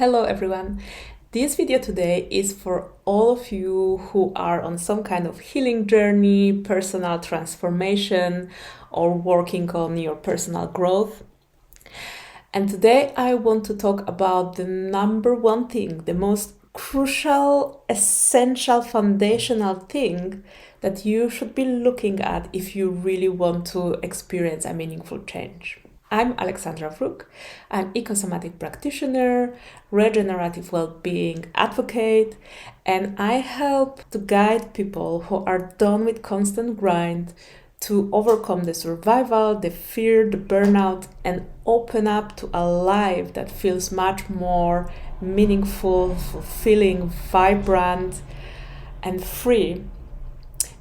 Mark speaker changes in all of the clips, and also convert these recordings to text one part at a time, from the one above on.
Speaker 1: Hello everyone. This video today is for all of you who are on some kind of healing journey, personal transformation, or working on your personal growth. And today I want to talk about the number one thing, the most crucial, essential, foundational thing that you should be looking at if you really want to experience a meaningful change. I'm Alexandra Vrook. I'm ecosomatic practitioner, regenerative well-being advocate, and I help to guide people who are done with constant grind to overcome the survival, the fear, the burnout, and open up to a life that feels much more meaningful, fulfilling, vibrant, and free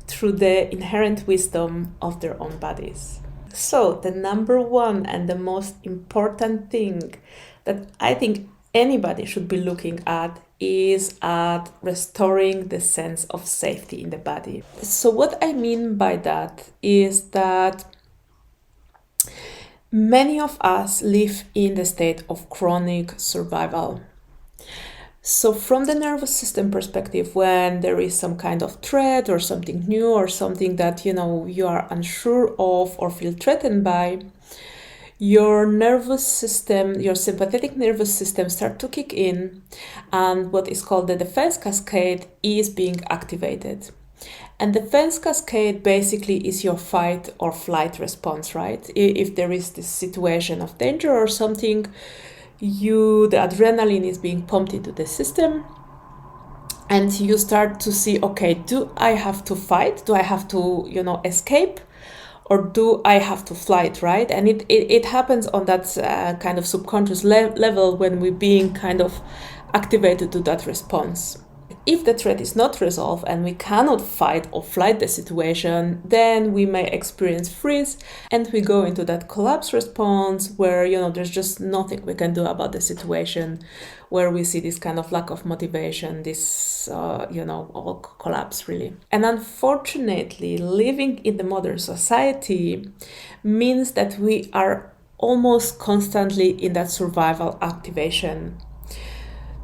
Speaker 1: through the inherent wisdom of their own bodies. So, the number one and the most important thing that I think anybody should be looking at is at restoring the sense of safety in the body. So, what I mean by that is that many of us live in the state of chronic survival. So from the nervous system perspective, when there is some kind of threat or something new or something that you are unsure of or feel threatened by, your nervous system, your sympathetic nervous system start to kick in, and what is called the defense cascade is being activated. And the defense cascade basically is your fight or flight response, right? If there is this situation of danger or something, the adrenaline is being pumped into the system, and you start to see, okay, do I have to fight? Do I have to, escape? Or do I have to flight, right? And it happens on that kind of subconscious level when we're being kind of activated to that response. If the threat is not resolved and we cannot fight or flight the situation, then we may experience freeze and we go into that collapse response where, there's just nothing we can do about the situation, where we see this kind of lack of motivation, this, all collapse really. And unfortunately, living in the modern society means that we are almost constantly in that survival activation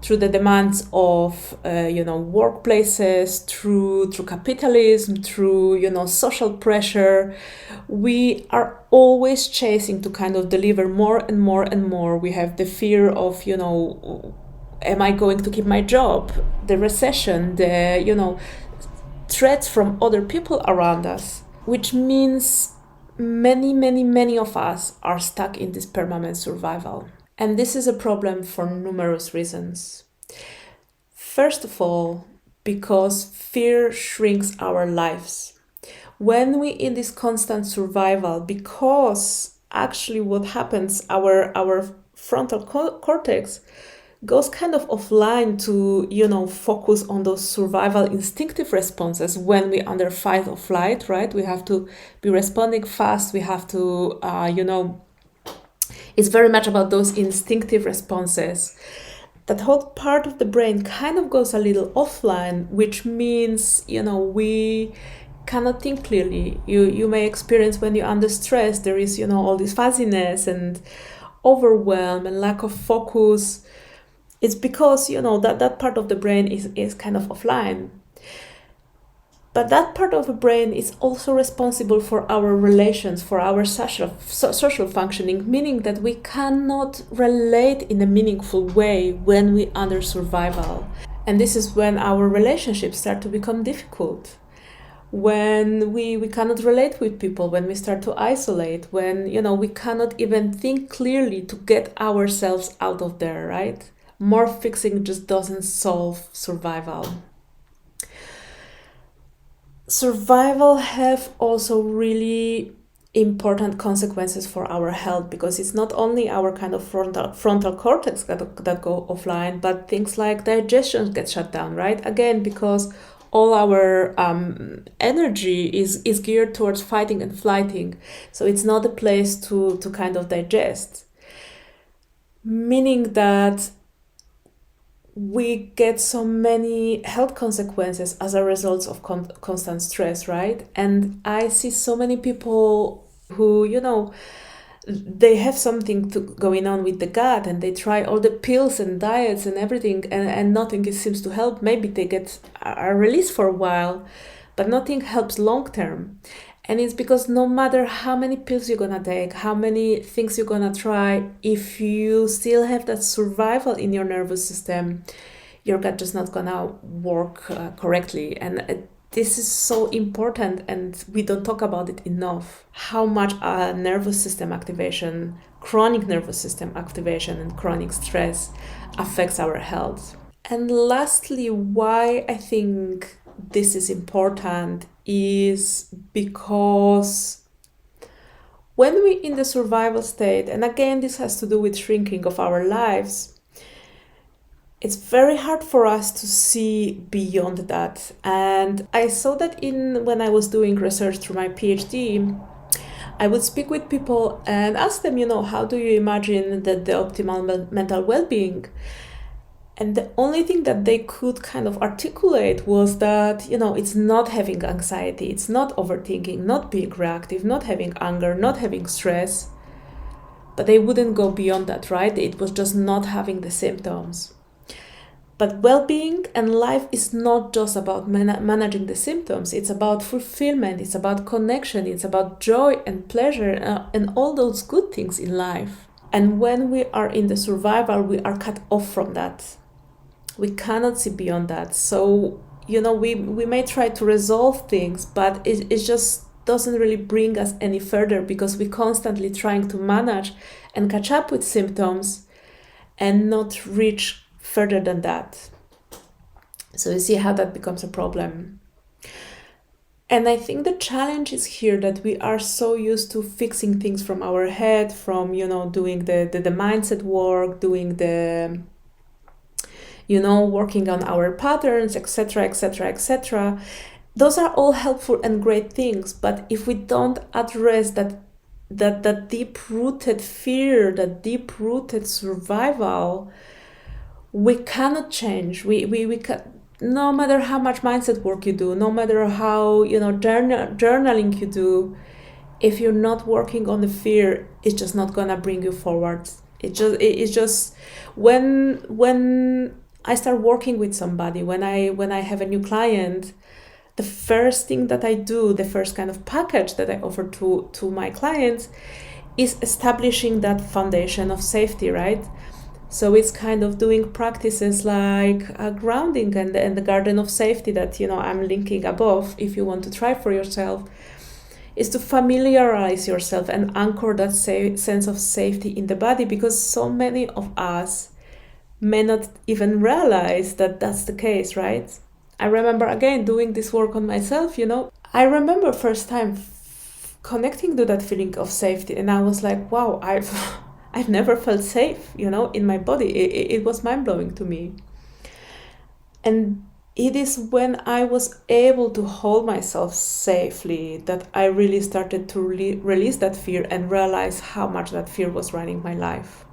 Speaker 1: through the demands of workplaces, through capitalism, through social pressure. We are always chasing to kind of deliver more and more and more. We have the fear of am I going to keep my job? The recession, the threats from other people around us, which means many of us are stuck in this permanent survival. And this is a problem for numerous reasons. First of all, because fear shrinks our lives. When we in this constant survival, because actually what happens, our frontal cortex goes kind of offline to, focus on those survival instinctive responses when we under fight or flight, right? We have to be responding fast. We have to, it's very much about those instinctive responses. That whole part of the brain kind of goes a little offline, which means, we cannot think clearly. You may experience when you're under stress, there is, all this fuzziness and overwhelm and lack of focus. It's because, that part of the brain is kind of offline. But that part of the brain is also responsible for our relations, for our social functioning, meaning that we cannot relate in a meaningful way when we under survival. And this is when our relationships start to become difficult. When we cannot relate with people, when we start to isolate, when, we cannot even think clearly to get ourselves out of there, right? More fixing just doesn't solve survival. Survival have also really important consequences for our health, because it's not only our kind of frontal cortex that go offline, but things like digestion get shut down, right? Again, because all our energy is geared towards fighting and flighting. So it's not a place to kind of digest. Meaning that we get so many health consequences as a result of constant stress, right? And I see so many people who, they have something going on with the gut, and they try all the pills and diets and everything, and nothing seems to help. Maybe they get a release for a while, but nothing helps long term. And it's because no matter how many pills you're gonna take, how many things you're gonna try, if you still have that survival in your nervous system, your gut just not gonna work correctly. And this is so important, and we don't talk about it enough, how much nervous system activation, chronic nervous system activation, and chronic stress affects our health. And lastly, why I think this is important is because when we're in the survival state, and again, this has to do with shrinking of our lives, it's very hard for us to see beyond that. And I saw that when I was doing research through my PhD, I would speak with people and ask them, how do you imagine the optimal mental well-being? And the only thing that they could kind of articulate was that, it's not having anxiety, it's not overthinking, not being reactive, not having anger, not having stress. But they wouldn't go beyond that, right? It was just not having the symptoms. But well-being and life is not just about managing the symptoms. It's about fulfillment, it's about connection, it's about joy and pleasure and all those good things in life. And when we are in the survival, we are cut off from that. We cannot see beyond that. So, we may try to resolve things, but it just doesn't really bring us any further, because we're constantly trying to manage and catch up with symptoms and not reach further than that. So you see how that becomes a problem. And I think the challenge is here that we are so used to fixing things from our head, from, doing the mindset work, doing the, working on our patterns, etc., etc., etc. Those are all helpful and great things. But if we don't address that deep-rooted fear, that deep-rooted survival, we cannot change. We can, no matter how much mindset work you do, no matter how journaling you do, if you're not working on the fear, it's just not gonna bring you forward. It's just when I start working with somebody, when I have a new client, the first thing that I do, the first kind of package that I offer to my clients, is establishing that foundation of safety, right? So it's kind of doing practices like grounding and the garden of safety that, I'm linking above if you want to try for yourself, is to familiarize yourself and anchor that sense of safety in the body, because so many of us may not even realize that that's the case, right? I remember, again, doing this work on myself, I remember first time connecting to that feeling of safety, and I was like, wow, I've never felt safe, in my body. It was mind-blowing to me. And it is when I was able to hold myself safely that I really started to release that fear and realize how much that fear was running my life.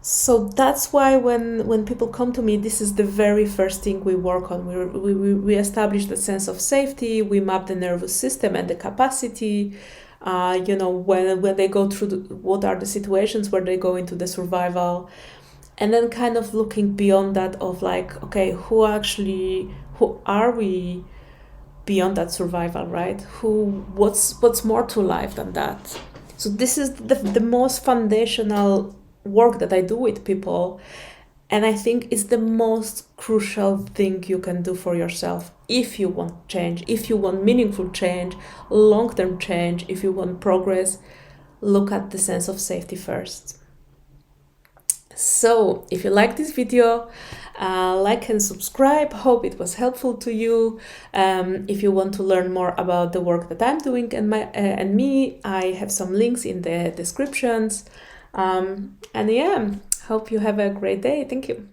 Speaker 1: So that's why when people come to me, this is the very first thing we work on. We establish the sense of safety, we map the nervous system and the capacity, when they go through what are the situations where they go into the survival, and then kind of looking beyond that of like, okay, who are we beyond that survival, right? What's more to life than that? So this is the most foundational work that I do with people. And I think it's the most crucial thing you can do for yourself if you want change, if you want meaningful change, long-term change, if you want progress. Look at the sense of safety first. So if you like this video, like and subscribe. Hope it was helpful to you. If you want to learn more about the work that I'm doing and me, I have some links in the descriptions. And yeah, hope you have a great day. Thank you.